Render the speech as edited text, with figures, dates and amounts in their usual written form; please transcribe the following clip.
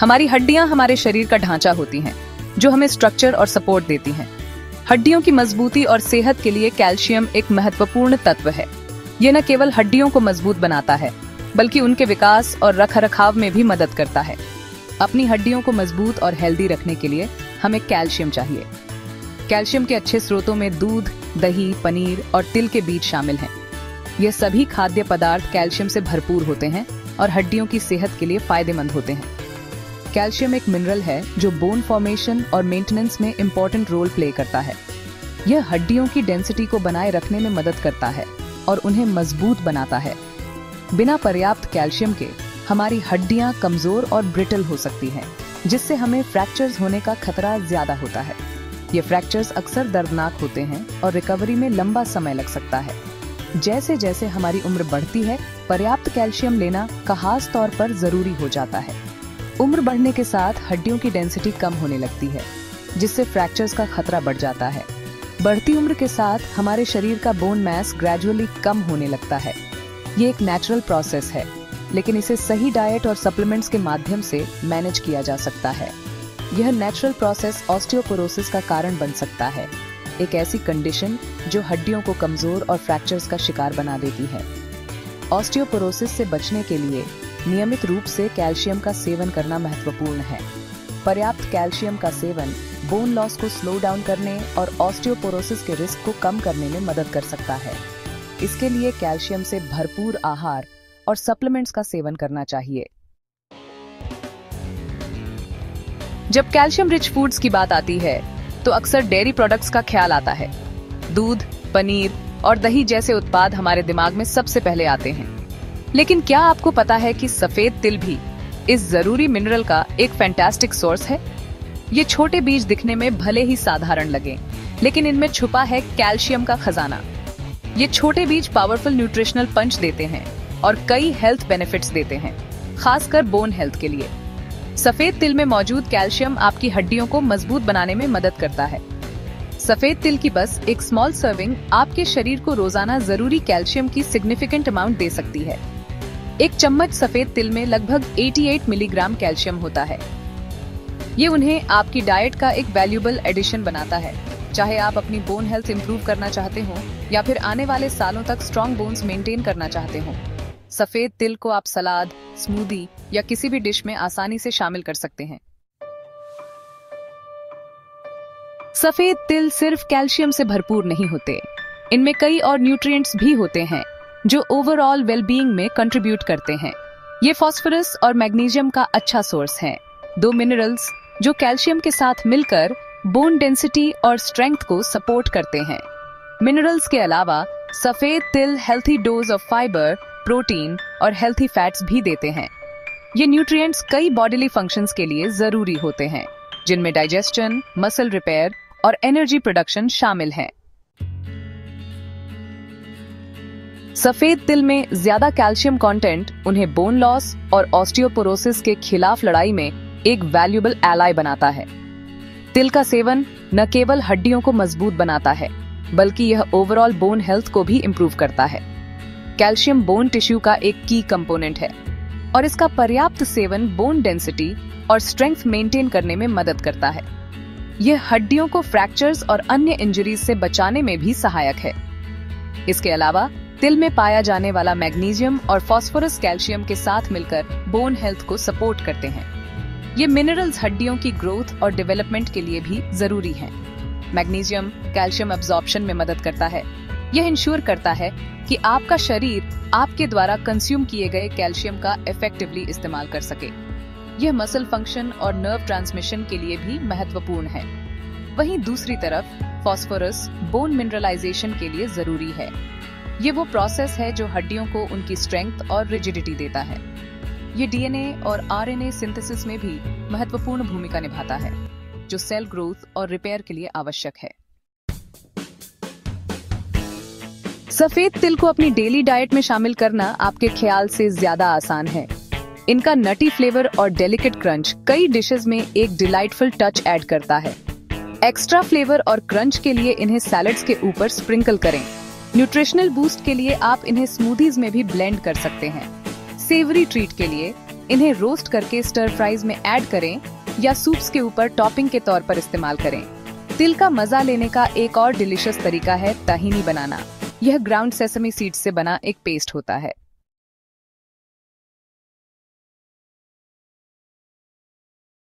हमारी हड्डियां हमारे शरीर का ढांचा होती हैं, जो हमें स्ट्रक्चर और सपोर्ट देती हैं। हड्डियों की मजबूती और सेहत के लिए कैल्शियम एक महत्वपूर्ण तत्व है। ये न केवल हड्डियों को मजबूत बनाता है, बल्कि उनके विकास और रखरखाव में भी मदद करता है। अपनी हड्डियों को मजबूत और हेल्दी रखने के लिए हमें कैल्शियम चाहिए। कैल्शियम के अच्छे स्रोतों में दूध, दही, पनीर और तिल के बीज शामिल हैं। ये सभी खाद्य पदार्थ कैल्शियम से भरपूर होते हैं और हड्डियों की सेहत के लिए फायदेमंद होते हैं। कैल्शियम एक मिनरल है जो बोन फॉर्मेशन और मेंटेनेंस में इम्पोर्टेंट रोल प्ले करता है। यह हड्डियों की डेंसिटी को बनाए रखने में मदद करता है और उन्हें मजबूत बनाता है। बिना पर्याप्त कैल्शियम के हमारी हड्डियां कमजोर और ब्रिटल हो सकती हैं, जिससे हमें फ्रैक्चर्स होने का खतरा ज्यादा होता है। ये फ्रैक्चर्स अक्सर दर्दनाक होते हैं और रिकवरी में लंबा समय लग सकता है। जैसे जैसे हमारी उम्र बढ़ती है, पर्याप्त कैल्शियम लेना खास तौर पर जरूरी हो जाता है। उम्र बढ़ने के साथ हड्डियों की डेंसिटी कम होने लगती है, जिससे फ्रैक्चर्स का खतरा बढ़ जाता है। बढ़ती उम्र के साथ हमारे शरीर का बोन मास ग्रेजुअली कम होने लगता है। ये एक नेचुरल प्रोसेस है, लेकिन इसे सही डाइट और सप्लीमेंट्स के माध्यम से मैनेज किया जा सकता है। यह नेचुरल प्रोसेस ऑस्टियोपोरोसिस का कारण बन सकता है, एक ऐसी कंडीशन जो हड्डियों को कमजोर और फ्रैक्चर्स का शिकार बना देती है। ऑस्टियोपोरोसिस से बचने के लिए नियमित रूप से कैल्शियम का सेवन करना महत्वपूर्ण है। पर्याप्त कैल्शियम का सेवन बोन लॉस को स्लो डाउन करने और ऑस्टियोपोरोसिस के रिस्क को कम करने में मदद कर सकता है। इसके लिए कैल्शियम से भरपूर आहार और सप्लीमेंट्स का सेवन करना चाहिए। जब कैल्शियम रिच फूड्स की बात आती है, तो अक्सर डेयरी प्रोडक्ट्स का ख्याल आता है। दूध, पनीर और दही जैसे उत्पाद हमारे दिमाग में सबसे पहले आते हैं। लेकिन क्या आपको पता है कि सफेद तिल भी इस जरूरी मिनरल का एक फैंटास्टिक सोर्स है? ये छोटे बीज दिखने में भले ही साधारण लगे, लेकिन इनमें छुपा है कैल्शियम का खजाना। ये छोटे बीज पावरफुल न्यूट्रिशनल पंच देते हैं और कई हेल्थ बेनिफिट्स देते हैं, खासकर बोन हेल्थ के लिए। सफेद तिल में मौजूद कैल्शियम आपकी हड्डियों को मजबूत बनाने में मदद करता है। सफेद तिल की बस एक स्मॉल सर्विंग आपके शरीर को रोजाना जरूरी कैल्शियम की सिग्निफिकेंट अमाउंट दे सकती है। एक चम्मच सफेद तिल में लगभग 88 मिलीग्राम कैल्शियम होता है। ये उन्हें आपकी डाइट का एक वैल्यूएबल एडिशन बनाता है, चाहे आप अपनी बोन हेल्थ इंप्रूव करना चाहते हो या फिर आने वाले सालों तक स्ट्रॉन्ग बोन्स मेंटेन करना चाहते हो। सफेद तिल को आप सलाद, स्मूदी या किसी भी डिश में आसानी से शामिल कर सकते हैं। सफेद तिल सिर्फ कैल्शियम से भरपूर नहीं होते, इनमें कई और न्यूट्रिएंट्स भी होते हैं जो ओवरऑल वेलबीइंग में कंट्रीब्यूट करते हैं। ये फास्फोरस और मैग्नीशियम का अच्छा सोर्स हैं, दो मिनरल्स जो कैल्शियम के साथ मिलकर बोन डेंसिटी और स्ट्रेंथ को सपोर्ट करते हैं। मिनरल्स के अलावा सफेद तिल healthy dose of fibre, protein और हेल्थी फैट्स भी देते हैं। ये न्यूट्रिएंट्स कई बॉडीली फंक्शंस के लिए जरूरी होते हैं, जिनमें डाइजेशन, मसल रिपेयर और एनर्जी प्रोडक्शन शामिल हैं। सफेद तिल में ज्यादा कैल्शियम कंटेंट उन्हें बोन लॉस और ऑस्टियोपोरोसिस के खिलाफ लड़ाई में एक वैल्यूएबल एलाय बनाता है। तिल का सेवन न केवल हड्डियों को मजबूत बनाता है, बल्कि यह ओवरऑल बोन हेल्थ को भी इंप्रूव करता है। कैल्शियम बोन टिश्यू का एक की कंपोनेंट है और इसका पर्याप्त सेवन बोन डेंसिटी और स्ट्रेंथ मेंटेन करने में मदद करता है। यह हड्डियों को फ्रैक्चर्स और अन्य इंजरीज से बचाने में भी सहायक है। इसके अलावा तिल में पाया जाने वाला मैग्नीशियम और फास्फोरस कैल्शियम के साथ मिलकर बोन हेल्थ को सपोर्ट करते हैं। ये मिनरल्स हड्डियों की ग्रोथ और डेवलपमेंट के लिए भी जरूरी हैं। मैग्नीशियम कैल्शियम अब्जॉर्प्शन में मदद करता है। यह इंश्योर करता है कि आपका शरीर आपके द्वारा कंज्यूम किए गए कैल्शियम का इफेक्टिवली इस्तेमाल कर सके। यह मसल फंक्शन और नर्व ट्रांसमिशन के लिए भी महत्वपूर्ण है। वहीं दूसरी तरफ फास्फोरस बोन मिनरलाइजेशन के लिए जरूरी है। ये वो प्रोसेस है जो हड्डियों को उनकी स्ट्रेंथ और रिजिडिटी देता है। ये डीएनए और आरएनए सिंथेसिस में भी महत्वपूर्ण भूमिका निभाता है, जो सेल ग्रोथ और रिपेयर के लिए आवश्यक है। सफेद तिल को अपनी डेली डाइट में शामिल करना आपके ख्याल से ज्यादा आसान है। इनका नटी फ्लेवर और डेलिकेट क्रंच कई डिशेस में एक डिलाइटफुल टच ऐड करता है। एक्स्ट्रा फ्लेवर और क्रंच के लिए इन्हें सैलड्स के ऊपर स्प्रिंकल करें। न्यूट्रिशनल बूस्ट के लिए आप इन्हें स्मूदीज में भी ब्लेंड कर सकते हैं। सेवरी ट्रीट के लिए इन्हें रोस्ट करके स्टर फ्राइज में ऐड करें या सूप्स के ऊपर टॉपिंग के तौर पर इस्तेमाल करें। तिल का मजा लेने का एक और डिलीशियस तरीका है ताहीनी बनाना। यह ग्राउंड सेसमी सीड्स से बना एक पेस्ट होता है